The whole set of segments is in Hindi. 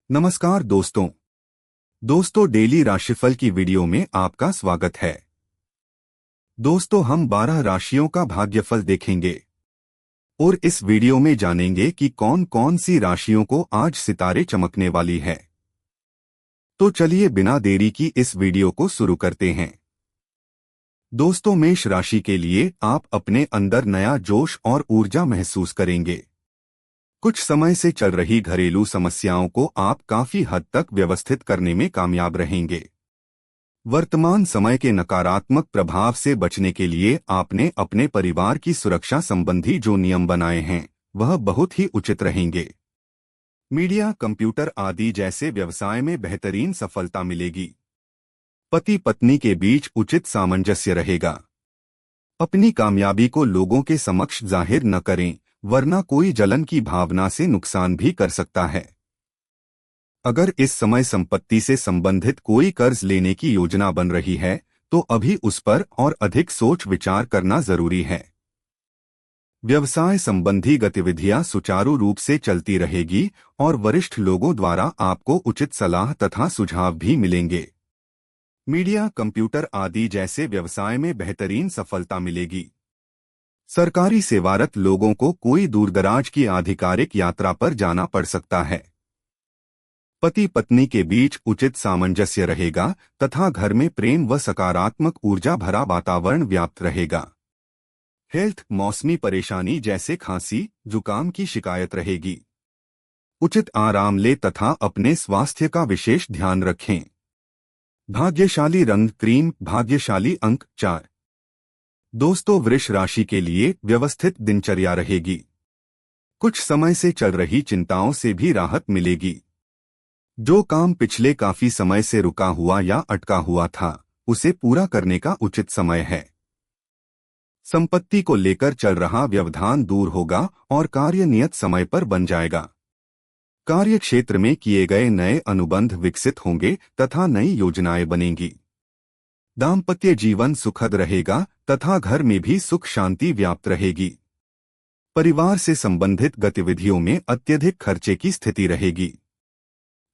नमस्कार दोस्तों डेली राशिफल की वीडियो में आपका स्वागत है। दोस्तों हम 12 राशियों का भाग्यफल देखेंगे और इस वीडियो में जानेंगे कि कौन कौन सी राशियों को आज सितारे चमकने वाली है। तो चलिए बिना देरी की इस वीडियो को शुरू करते हैं। दोस्तों मेष राशि के लिए आप अपने अंदर नया जोश और ऊर्जा महसूस करेंगे। कुछ समय से चल रही घरेलू समस्याओं को आप काफी हद तक व्यवस्थित करने में कामयाब रहेंगे। वर्तमान समय के नकारात्मक प्रभाव से बचने के लिए आपने अपने परिवार की सुरक्षा संबंधी जो नियम बनाए हैं वह बहुत ही उचित रहेंगे। मीडिया, कंप्यूटर आदि जैसे व्यवसाय में बेहतरीन सफलता मिलेगी। पति पत्नी के बीच उचित सामंजस्य रहेगा। अपनी कामयाबी को लोगों के समक्ष जाहिर न करें, वरना कोई जलन की भावना से नुकसान भी कर सकता है। अगर इस समय संपत्ति से संबंधित कोई कर्ज लेने की योजना बन रही है तो अभी उस पर और अधिक सोच विचार करना जरूरी है। व्यवसाय संबंधी गतिविधियां सुचारू रूप से चलती रहेगी और वरिष्ठ लोगों द्वारा आपको उचित सलाह तथा सुझाव भी मिलेंगे। मीडिया, कंप्यूटर आदि जैसे व्यवसाय में बेहतरीन सफलता मिलेगी। सरकारी सेवारत लोगों को कोई दूरदराज की आधिकारिक यात्रा पर जाना पड़ सकता है। पति पत्नी के बीच उचित सामंजस्य रहेगा तथा घर में प्रेम व सकारात्मक ऊर्जा भरा वातावरण व्याप्त रहेगा। हेल्थ, मौसमी परेशानी जैसे खांसी, जुकाम की शिकायत रहेगी। उचित आराम ले तथा अपने स्वास्थ्य का विशेष ध्यान रखें। भाग्यशाली रंग क्रीम, भाग्यशाली अंक 4। दोस्तों वृष राशि के लिए व्यवस्थित दिनचर्या रहेगी। कुछ समय से चल रही चिंताओं से भी राहत मिलेगी। जो काम पिछले काफी समय से रुका हुआ या अटका हुआ था उसे पूरा करने का उचित समय है। संपत्ति को लेकर चल रहा व्यवधान दूर होगा और कार्य नियत समय पर बन जाएगा। कार्य क्षेत्र में किए गए नए अनुबंध विकसित होंगे तथा नई योजनाएं बनेंगी। दाम्पत्य जीवन सुखद रहेगा तथा घर में भी सुख शांति व्याप्त रहेगी। परिवार से संबंधित गतिविधियों में अत्यधिक खर्चे की स्थिति रहेगी।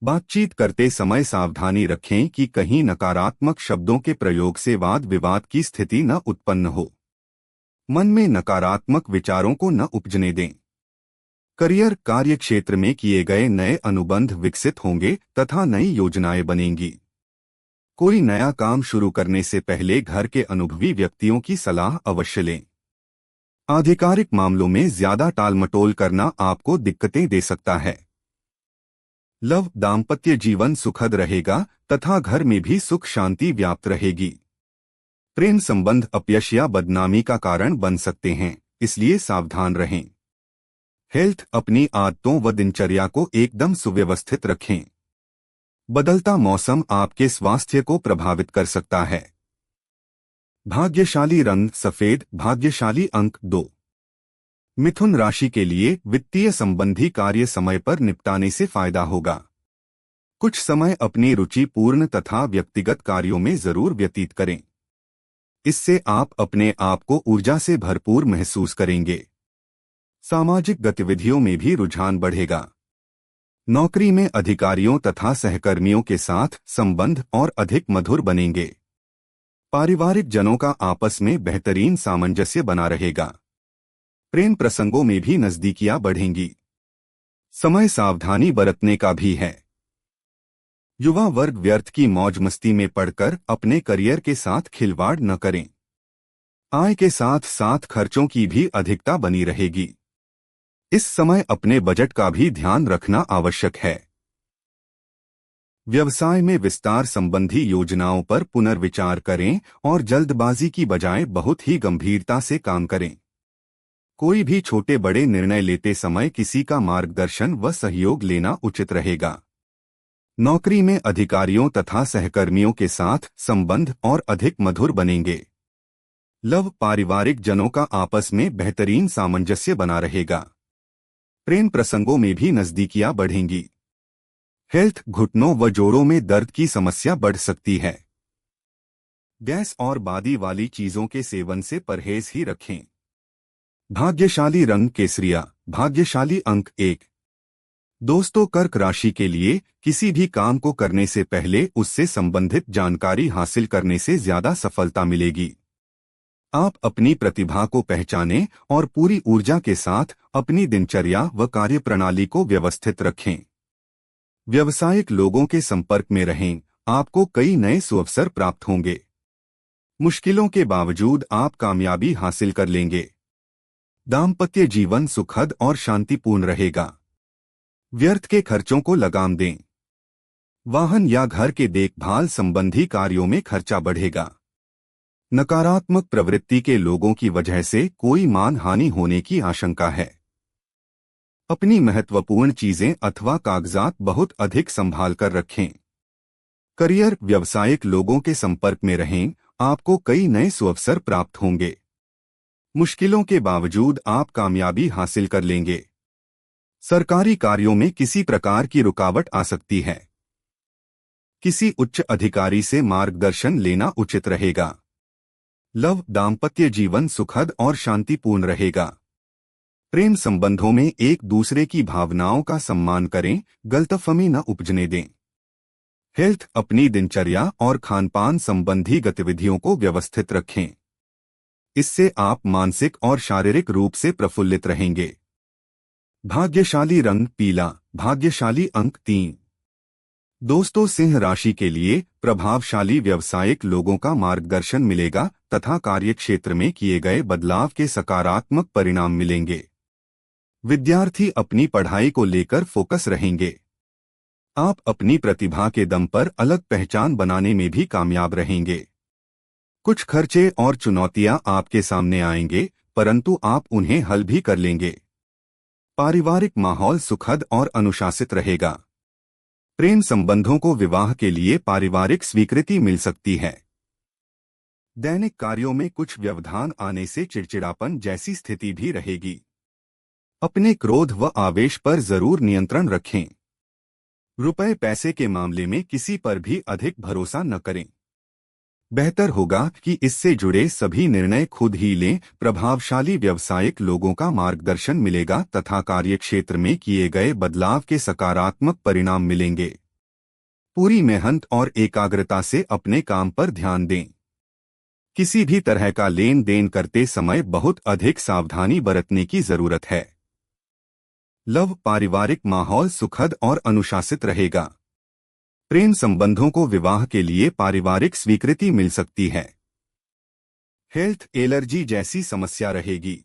बातचीत करते समय सावधानी रखें कि कहीं नकारात्मक शब्दों के प्रयोग से वाद विवाद की स्थिति न उत्पन्न हो। मन में नकारात्मक विचारों को न उपजने दें। करियर, कार्य क्षेत्र में किए गए नए अनुबंध विकसित होंगे तथा नई योजनाएं बनेंगी। कोई नया काम शुरू करने से पहले घर के अनुभवी व्यक्तियों की सलाह अवश्य लें। आधिकारिक मामलों में ज्यादा टालमटोल करना आपको दिक्कतें दे सकता है। लव, दाम्पत्य जीवन सुखद रहेगा तथा घर में भी सुख शांति व्याप्त रहेगी। प्रेम संबंध अपयश या बदनामी का कारण बन सकते हैं, इसलिए सावधान रहें। हेल्थ, अपनी आदतों व दिनचर्या को एकदम सुव्यवस्थित रखें। बदलता मौसम आपके स्वास्थ्य को प्रभावित कर सकता है। भाग्यशाली रंग सफेद, भाग्यशाली अंक 2। मिथुन राशि के लिए वित्तीय संबंधी कार्य समय पर निपटाने से फायदा होगा। कुछ समय अपनी रुचिपूर्ण तथा व्यक्तिगत कार्यों में जरूर व्यतीत करें। इससे आप अपने आप को ऊर्जा से भरपूर महसूस करेंगे। सामाजिक गतिविधियों में भी रुझान बढ़ेगा। नौकरी में अधिकारियों तथा सहकर्मियों के साथ संबंध और अधिक मधुर बनेंगे। पारिवारिक जनों का आपस में बेहतरीन सामंजस्य बना रहेगा। प्रेम प्रसंगों में भी नजदीकियां बढ़ेंगी। समय सावधानी बरतने का भी है। युवा वर्ग व्यर्थ की मौज मस्ती में पड़कर अपने करियर के साथ खिलवाड़ न करें। आय के साथ साथ खर्चों की भी अधिकता बनी रहेगी। इस समय अपने बजट का भी ध्यान रखना आवश्यक है। व्यवसाय में विस्तार संबंधी योजनाओं पर पुनर्विचार करें और जल्दबाजी की बजाय बहुत ही गंभीरता से काम करें। कोई भी छोटे बड़े निर्णय लेते समय किसी का मार्गदर्शन व सहयोग लेना उचित रहेगा। नौकरी में अधिकारियों तथा सहकर्मियों के साथ संबंध और अधिक मधुर बनेंगे। लव, पारिवारिक जनों का आपस में बेहतरीन सामंजस्य बना रहेगा। प्रेम प्रसंगों में भी नजदीकियां बढ़ेंगी। हेल्थ, घुटनों व जोड़ों में दर्द की समस्या बढ़ सकती है। गैस और बादी वाली चीजों के सेवन से परहेज ही रखें। भाग्यशाली रंग केसरिया, भाग्यशाली अंक 1। दोस्तों, कर्क राशि के लिए किसी भी काम को करने से पहले उससे संबंधित जानकारी हासिल करने से ज्यादा सफलता मिलेगी। आप अपनी प्रतिभा को पहचानें और पूरी ऊर्जा के साथ अपनी दिनचर्या व कार्यप्रणाली को व्यवस्थित रखें। व्यावसायिक लोगों के संपर्क में रहें, आपको कई नए सुअवसर प्राप्त होंगे। मुश्किलों के बावजूद आप कामयाबी हासिल कर लेंगे। दाम्पत्य जीवन सुखद और शांतिपूर्ण रहेगा। व्यर्थ के खर्चों को लगाम दें। वाहन या घर के देखभाल संबंधी कार्यों में खर्चा बढ़ेगा। नकारात्मक प्रवृत्ति के लोगों की वजह से कोई मान हानि होने की आशंका है। अपनी महत्वपूर्ण चीजें अथवा कागजात बहुत अधिक संभाल कर रखें। करियर, व्यावसायिक लोगों के संपर्क में रहें, आपको कई नए सुअवसर प्राप्त होंगे। मुश्किलों के बावजूद आप कामयाबी हासिल कर लेंगे। सरकारी कार्यों में किसी प्रकार की रुकावट आ सकती है। किसी उच्च अधिकारी से मार्गदर्शन लेना उचित रहेगा। लव, दाम्पत्य जीवन सुखद और शांतिपूर्ण रहेगा। प्रेम संबंधों में एक दूसरे की भावनाओं का सम्मान करें, गलतफहमी न उपजने दें। हेल्थ, अपनी दिनचर्या और खानपान संबंधी गतिविधियों को व्यवस्थित रखें। इससे आप मानसिक और शारीरिक रूप से प्रफुल्लित रहेंगे। भाग्यशाली रंग पीला, भाग्यशाली अंक 3। दोस्तों, सिंह राशि के लिए प्रभावशाली व्यावसायिक लोगों का मार्गदर्शन मिलेगा तथा कार्यक्षेत्र में किए गए बदलाव के सकारात्मक परिणाम मिलेंगे। विद्यार्थी अपनी पढ़ाई को लेकर फोकस रहेंगे। आप अपनी प्रतिभा के दम पर अलग पहचान बनाने में भी कामयाब रहेंगे। कुछ खर्चे और चुनौतियां आपके सामने आएंगे, परंतु आप उन्हें हल भी कर लेंगे। पारिवारिक माहौल सुखद और अनुशासित रहेगा। प्रेम संबंधों को विवाह के लिए पारिवारिक स्वीकृति मिल सकती है। दैनिक कार्यों में कुछ व्यवधान आने से चिड़चिड़ापन जैसी स्थिति भी रहेगी। अपने क्रोध व आवेश पर जरूर नियंत्रण रखें। रुपए पैसे के मामले में किसी पर भी अधिक भरोसा न करें। बेहतर होगा कि इससे जुड़े सभी निर्णय खुद ही लें। प्रभावशाली व्यावसायिक लोगों का मार्गदर्शन मिलेगा तथा कार्यक्षेत्र में किए गए बदलाव के सकारात्मक परिणाम मिलेंगे। पूरी मेहनत और एकाग्रता से अपने काम पर ध्यान दें। किसी भी तरह का लेन देन करते समय बहुत अधिक सावधानी बरतने की जरूरत है। लव, पारिवारिक माहौल सुखद और अनुशासित रहेगा। प्रेम संबंधों को विवाह के लिए पारिवारिक स्वीकृति मिल सकती है। हेल्थ, एलर्जी जैसी समस्या रहेगी।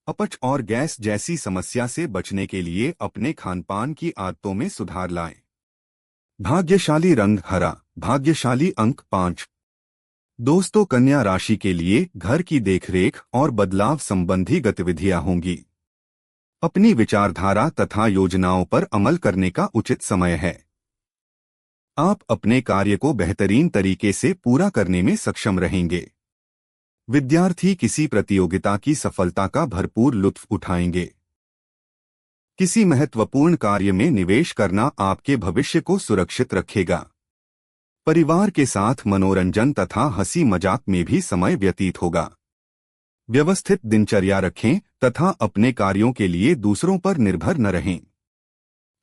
अपच और गैस जैसी समस्या से बचने के लिए अपने खानपान की आदतों में सुधार लाएं। भाग्यशाली रंग हरा, भाग्यशाली अंक 5। दोस्तों, कन्या राशि के लिए घर की देखरेख और बदलाव संबंधी गतिविधियां होंगी। अपनी विचारधारा तथा योजनाओं पर अमल करने का उचित समय है। आप अपने कार्य को बेहतरीन तरीके से पूरा करने में सक्षम रहेंगे। विद्यार्थी किसी प्रतियोगिता की सफलता का भरपूर लुत्फ उठाएंगे। किसी महत्वपूर्ण कार्य में निवेश करना आपके भविष्य को सुरक्षित रखेगा। परिवार के साथ मनोरंजन तथा हंसी मजाक में भी समय व्यतीत होगा। व्यवस्थित दिनचर्या रखें तथा अपने कार्यों के लिए दूसरों पर निर्भर न रहें।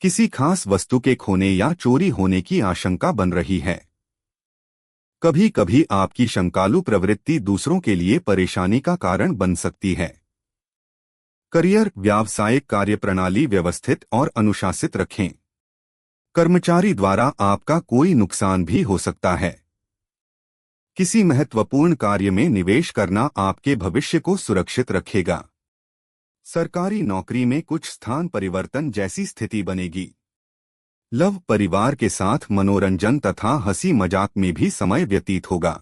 किसी खास वस्तु के खोने या चोरी होने की आशंका बन रही है। कभी कभी आपकी शंकालु प्रवृत्ति दूसरों के लिए परेशानी का कारण बन सकती है। करियर, व्यावसायिक कार्यप्रणाली व्यवस्थित और अनुशासित रखें। कर्मचारी द्वारा आपका कोई नुकसान भी हो सकता है। किसी महत्वपूर्ण कार्य में निवेश करना आपके भविष्य को सुरक्षित रखेगा। सरकारी नौकरी में कुछ स्थान परिवर्तन जैसी स्थिति बनेगी। लव, परिवार के साथ मनोरंजन तथा हंसी मजाक में भी समय व्यतीत होगा।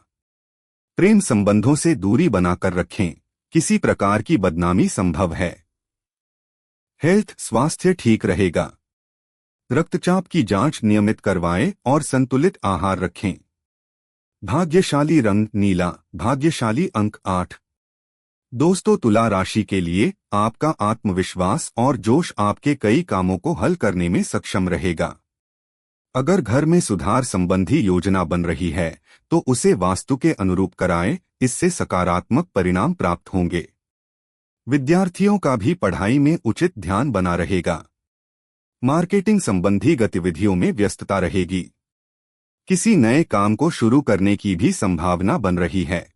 प्रेम संबंधों से दूरी बनाकर रखें, किसी प्रकार की बदनामी संभव है। हेल्थ, स्वास्थ्य ठीक रहेगा। रक्तचाप की जांच नियमित करवाएं और संतुलित आहार रखें। भाग्यशाली रंग नीला, भाग्यशाली अंक 8। दोस्तों, तुला राशि के लिए आपका आत्मविश्वास और जोश आपके कई कामों को हल करने में सक्षम रहेगा। अगर घर में सुधार संबंधी योजना बन रही है तो उसे वास्तु के अनुरूप कराएं, इससे सकारात्मक परिणाम प्राप्त होंगे। विद्यार्थियों का भी पढ़ाई में उचित ध्यान बना रहेगा। मार्केटिंग संबंधी गतिविधियों में व्यस्तता रहेगी। किसी नए काम को शुरू करने की भी संभावना बन रही है।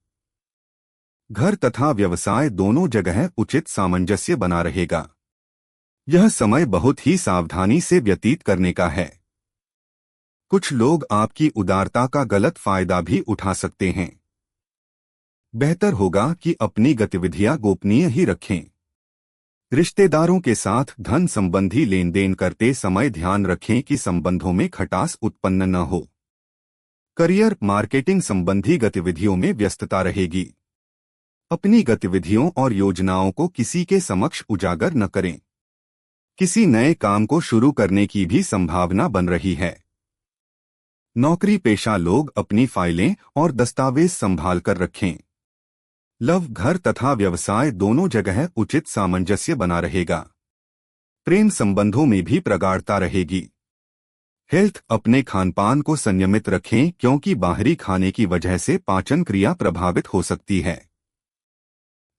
घर तथा व्यवसाय दोनों जगह उचित सामंजस्य बना रहेगा। यह समय बहुत ही सावधानी से व्यतीत करने का है। कुछ लोग आपकी उदारता का गलत फायदा भी उठा सकते हैं। बेहतर होगा कि अपनी गतिविधियां गोपनीय ही रखें। रिश्तेदारों के साथ धन संबंधी लेन देन करते समय ध्यान रखें कि संबंधों में खटास उत्पन्न न हो। करियर मार्केटिंग संबंधी गतिविधियों में व्यस्तता रहेगी। अपनी गतिविधियों और योजनाओं को किसी के समक्ष उजागर न करें। किसी नए काम को शुरू करने की भी संभावना बन रही है। नौकरी पेशा लोग अपनी फाइलें और दस्तावेज संभाल कर रखें। लव घर तथा व्यवसाय दोनों जगह उचित सामंजस्य बना रहेगा। प्रेम संबंधों में भी प्रगाढ़ता रहेगी। हेल्थ अपने खानपान को संयमित रखें क्योंकि बाहरी खाने की वजह से पाचन क्रिया प्रभावित हो सकती है।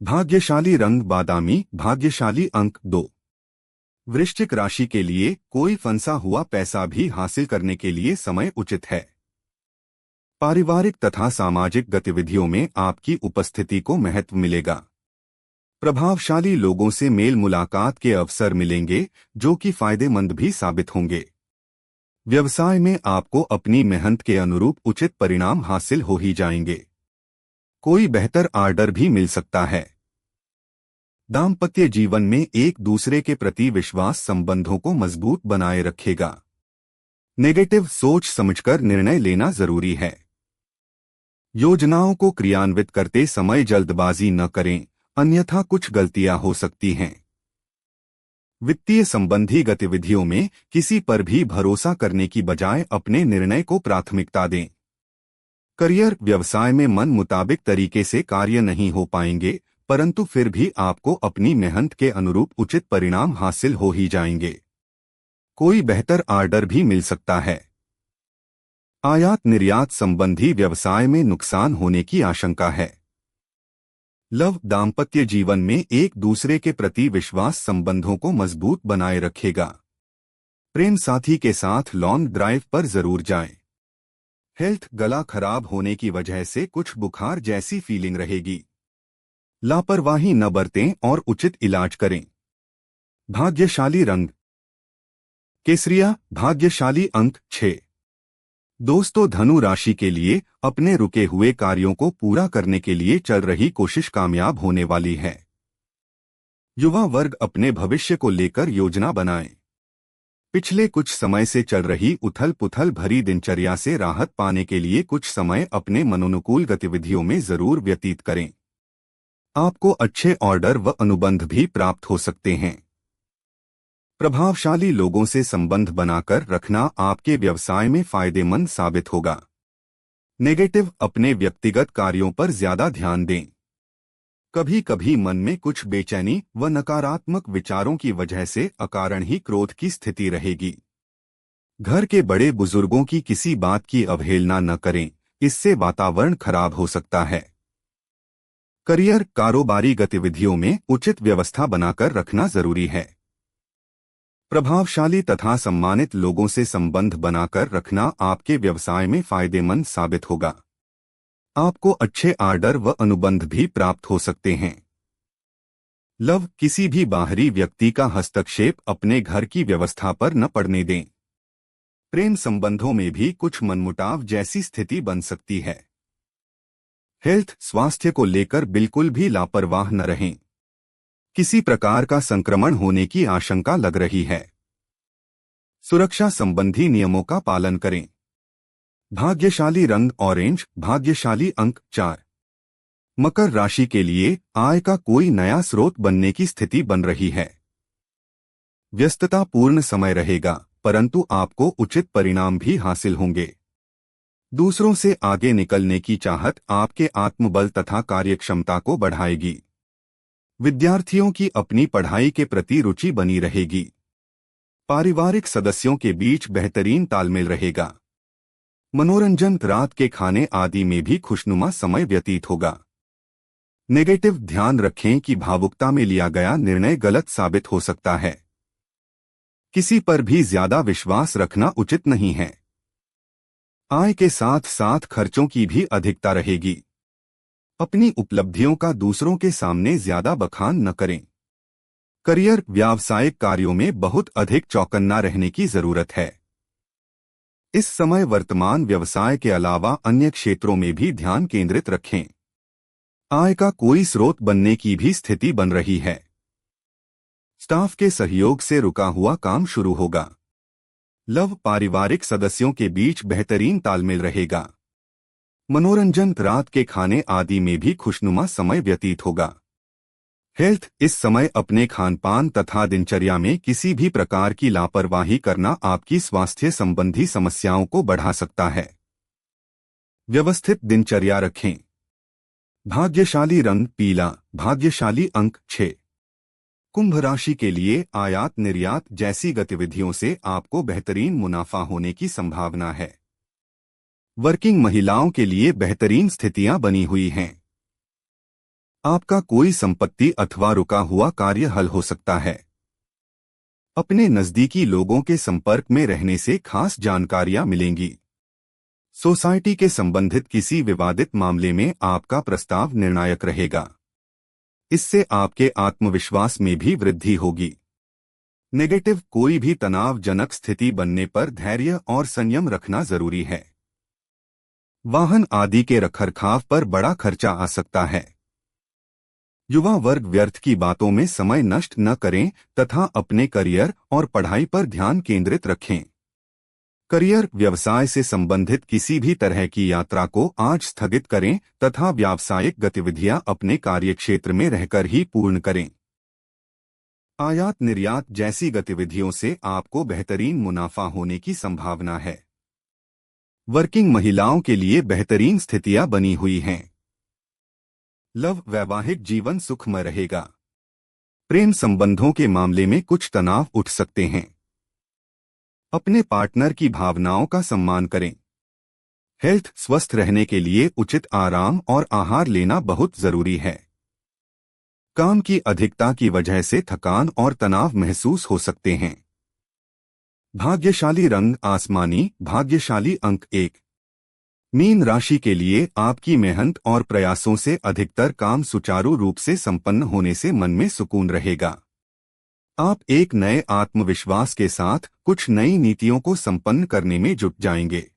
भाग्यशाली रंग बादामी, भाग्यशाली अंक 2। वृश्चिक राशि के लिए कोई फंसा हुआ पैसा भी हासिल करने के लिए समय उचित है। पारिवारिक तथा सामाजिक गतिविधियों में आपकी उपस्थिति को महत्व मिलेगा। प्रभावशाली लोगों से मेल मुलाकात के अवसर मिलेंगे जो कि फायदेमंद भी साबित होंगे। व्यवसाय में आपको अपनी मेहनत के अनुरूप उचित परिणाम हासिल हो ही जाएंगे। कोई बेहतर ऑर्डर भी मिल सकता है। दाम्पत्य जीवन में एक दूसरे के प्रति विश्वास संबंधों को मजबूत बनाए रखेगा। नेगेटिव सोच समझकर निर्णय लेना जरूरी है। योजनाओं को क्रियान्वित करते समय जल्दबाजी न करें, अन्यथा कुछ गलतियां हो सकती हैं। वित्तीय संबंधी गतिविधियों में किसी पर भी भरोसा करने की बजाय अपने निर्णय को प्राथमिकता दें। करियर व्यवसाय में मन मुताबिक तरीके से कार्य नहीं हो पाएंगे, परंतु फिर भी आपको अपनी मेहनत के अनुरूप उचित परिणाम हासिल हो ही जाएंगे। कोई बेहतर ऑर्डर भी मिल सकता है। आयात निर्यात संबंधी व्यवसाय में नुकसान होने की आशंका है। लव दाम्पत्य जीवन में एक दूसरे के प्रति विश्वास संबंधों को मजबूत बनाए रखेगा। प्रेम साथी के साथ लॉन्ग ड्राइव पर जरूर जाएं। हेल्थ गला खराब होने की वजह से कुछ बुखार जैसी फीलिंग रहेगी। लापरवाही न बरतें और उचित इलाज करें। भाग्यशाली रंग केसरिया, भाग्यशाली अंक 6। दोस्तों धनु राशि के लिए अपने रुके हुए कार्यों को पूरा करने के लिए चल रही कोशिश कामयाब होने वाली है। युवा वर्ग अपने भविष्य को लेकर योजना बनाएं। पिछले कुछ समय से चल रही उथल पुथल भरी दिनचर्या से राहत पाने के लिए कुछ समय अपने मनोनुकूल गतिविधियों में जरूर व्यतीत करें। आपको अच्छे ऑर्डर व अनुबंध भी प्राप्त हो सकते हैं। प्रभावशाली लोगों से संबंध बनाकर रखना आपके व्यवसाय में फायदेमंद साबित होगा। नेगेटिव अपने व्यक्तिगत कार्यों पर ज्यादा ध्यान दें। कभी कभी मन में कुछ बेचैनी व नकारात्मक विचारों की वजह से अकारण ही क्रोध की स्थिति रहेगी। घर के बड़े बुजुर्गों की किसी बात की अवहेलना न करें, इससे वातावरण खराब हो सकता है। करियर कारोबारी गतिविधियों में उचित व्यवस्था बनाकर रखना जरूरी है। प्रभावशाली तथा सम्मानित लोगों से संबंध बनाकर रखना आपके व्यवसाय में फायदेमंद साबित होगा। आपको अच्छे ऑर्डर व अनुबंध भी प्राप्त हो सकते हैं। लव किसी भी बाहरी व्यक्ति का हस्तक्षेप अपने घर की व्यवस्था पर न पड़ने दें। प्रेम संबंधों में भी कुछ मनमुटाव जैसी स्थिति बन सकती है। हेल्थ स्वास्थ्य को लेकर बिल्कुल भी लापरवाह न रहें। किसी प्रकार का संक्रमण होने की आशंका लग रही है। सुरक्षा संबंधी नियमों का पालन करें। भाग्यशाली रंग ऑरेंज, भाग्यशाली अंक 4। मकर राशि के लिए आय का कोई नया स्रोत बनने की स्थिति बन रही है। व्यस्तता पूर्ण समय रहेगा, परंतु आपको उचित परिणाम भी हासिल होंगे। दूसरों से आगे निकलने की चाहत आपके आत्मबल तथा कार्यक्षमता को बढ़ाएगी। विद्यार्थियों की अपनी पढ़ाई के प्रति रुचि बनी रहेगी। पारिवारिक सदस्यों के बीच बेहतरीन तालमेल रहेगा। मनोरंजन, रात के खाने आदि में भी खुशनुमा समय व्यतीत होगा। नेगेटिव ध्यान रखें कि भावुकता में लिया गया निर्णय गलत साबित हो सकता है। किसी पर भी ज्यादा विश्वास रखना उचित नहीं है। आय के साथ साथ खर्चों की भी अधिकता रहेगी। अपनी उपलब्धियों का दूसरों के सामने ज्यादा बखान न करें। करियर व्यावसायिक कार्यों में बहुत अधिक चौकन्ना रहने की जरूरत है। इस समय वर्तमान व्यवसाय के अलावा अन्य क्षेत्रों में भी ध्यान केंद्रित रखें। आय का कोई स्रोत बनने की भी स्थिति बन रही है। स्टाफ के सहयोग से रुका हुआ काम शुरू होगा। लव पारिवारिक सदस्यों के बीच बेहतरीन तालमेल रहेगा। मनोरंजन, रात के खाने आदि में भी खुशनुमा समय व्यतीत होगा। हेल्थ, इस समय अपने खानपान तथा दिनचर्या में किसी भी प्रकार की लापरवाही करना आपकी स्वास्थ्य संबंधी समस्याओं को बढ़ा सकता है। व्यवस्थित दिनचर्या रखें। भाग्यशाली रंग पीला, भाग्यशाली अंक 6। कुंभ राशि के लिए आयात निर्यात जैसी गतिविधियों से आपको बेहतरीन मुनाफा होने की संभावना है। वर्किंग महिलाओं के लिए बेहतरीन स्थितियां बनी हुई हैं। आपका कोई संपत्ति अथवा रुका हुआ कार्य हल हो सकता है। अपने नजदीकी लोगों के संपर्क में रहने से खास जानकारियां मिलेंगी। सोसाइटी के संबंधित किसी विवादित मामले में आपका प्रस्ताव निर्णायक रहेगा। इससे आपके आत्मविश्वास में भी वृद्धि होगी। नेगेटिव, कोई भी तनावजनक स्थिति बनने पर धैर्य और संयम रखना जरूरी है। वाहन आदि के रखरखाव पर बड़ा खर्चा आ सकता है। युवा वर्ग व्यर्थ की बातों में समय नष्ट न करें तथा अपने करियर और पढ़ाई पर ध्यान केंद्रित रखें। करियर व्यवसाय से संबंधित किसी भी तरह की यात्रा को आज स्थगित करें तथा व्यावसायिक गतिविधियां अपने कार्यक्षेत्र में रहकर ही पूर्ण करें। आयात निर्यात जैसी गतिविधियों से आपको बेहतरीन मुनाफा होने की संभावना है। वर्किंग महिलाओं के लिए बेहतरीन स्थितियां बनी हुई हैं। लव, वैवाहिक जीवन सुखमय रहेगा। प्रेम संबंधों के मामले में कुछ तनाव उठ सकते हैं। अपने पार्टनर की भावनाओं का सम्मान करें। हेल्थ, स्वस्थ रहने के लिए उचित आराम और आहार लेना बहुत जरूरी है। काम की अधिकता की वजह से थकान और तनाव महसूस हो सकते हैं। भाग्यशाली रंग आसमानी, भाग्यशाली अंक 1। मीन राशि के लिए आपकी मेहनत और प्रयासों से अधिकतर काम सुचारू रूप से संपन्न होने से मन में सुकून रहेगा। आप एक नए आत्मविश्वास के साथ कुछ नई नीतियों को संपन्न करने में जुट जाएंगे।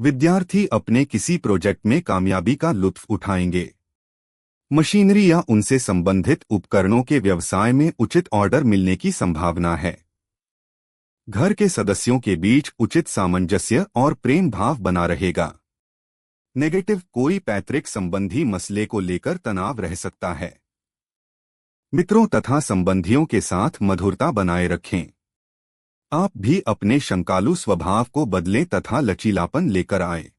विद्यार्थी अपने किसी प्रोजेक्ट में कामयाबी का लुत्फ उठाएंगे। मशीनरी या उनसे संबंधित उपकरणों के व्यवसाय में उचित ऑर्डर मिलने की संभावना है। घर के सदस्यों के बीच उचित सामंजस्य और प्रेम भाव बना रहेगा। नेगेटिव, कोई पैतृक संबंधी मसले को लेकर तनाव रह सकता है। मित्रों तथा संबंधियों के साथ मधुरता बनाए रखें। आप भी अपने शंकालु स्वभाव को बदलें तथा लचीलापन लेकर आए।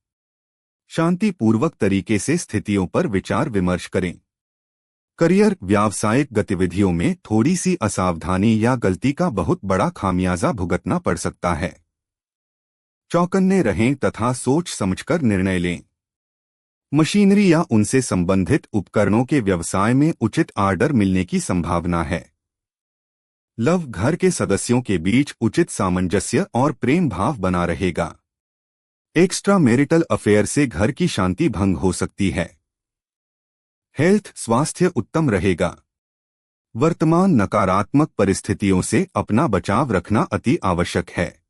शांतिपूर्वक तरीके से स्थितियों पर विचार विमर्श करें। करियर व्यावसायिक गतिविधियों में थोड़ी सी असावधानी या गलती का बहुत बड़ा खामियाजा भुगतना पड़ सकता है। चौकन्ने रहें तथा सोच समझकर निर्णय लें। मशीनरी या उनसे संबंधित उपकरणों के व्यवसाय में उचित ऑर्डर मिलने की संभावना है। लव, घर के सदस्यों के बीच उचित सामंजस्य और प्रेम भाव बना रहेगा। एक्स्ट्रा मैरिटल अफेयर से घर की शांति भंग हो सकती है। हेल्थ, स्वास्थ्य उत्तम रहेगा। वर्तमान नकारात्मक परिस्थितियों से अपना बचाव रखना अति आवश्यक है।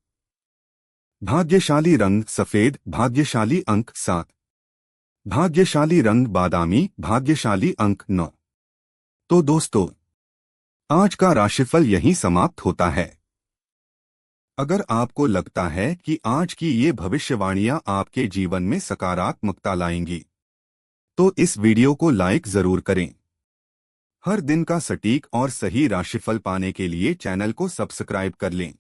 भाग्यशाली रंग सफेद, भाग्यशाली अंक 7। भाग्यशाली रंग बादामी, भाग्यशाली अंक 9। तो दोस्तों, आज का राशिफल यहीं समाप्त होता है। अगर आपको लगता है कि आज की ये भविष्यवाणियां आपके जीवन में सकारात्मकता लाएंगी, तो इस वीडियो को लाइक जरूर करें। हर दिन का सटीक और सही राशिफल पाने के लिए चैनल को सब्सक्राइब कर लें।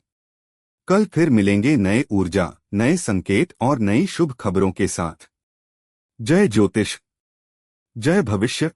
कल फिर मिलेंगे नए ऊर्जा, नए संकेत और नई शुभ खबरों के साथ। जय ज्योतिष, जय भविष्य।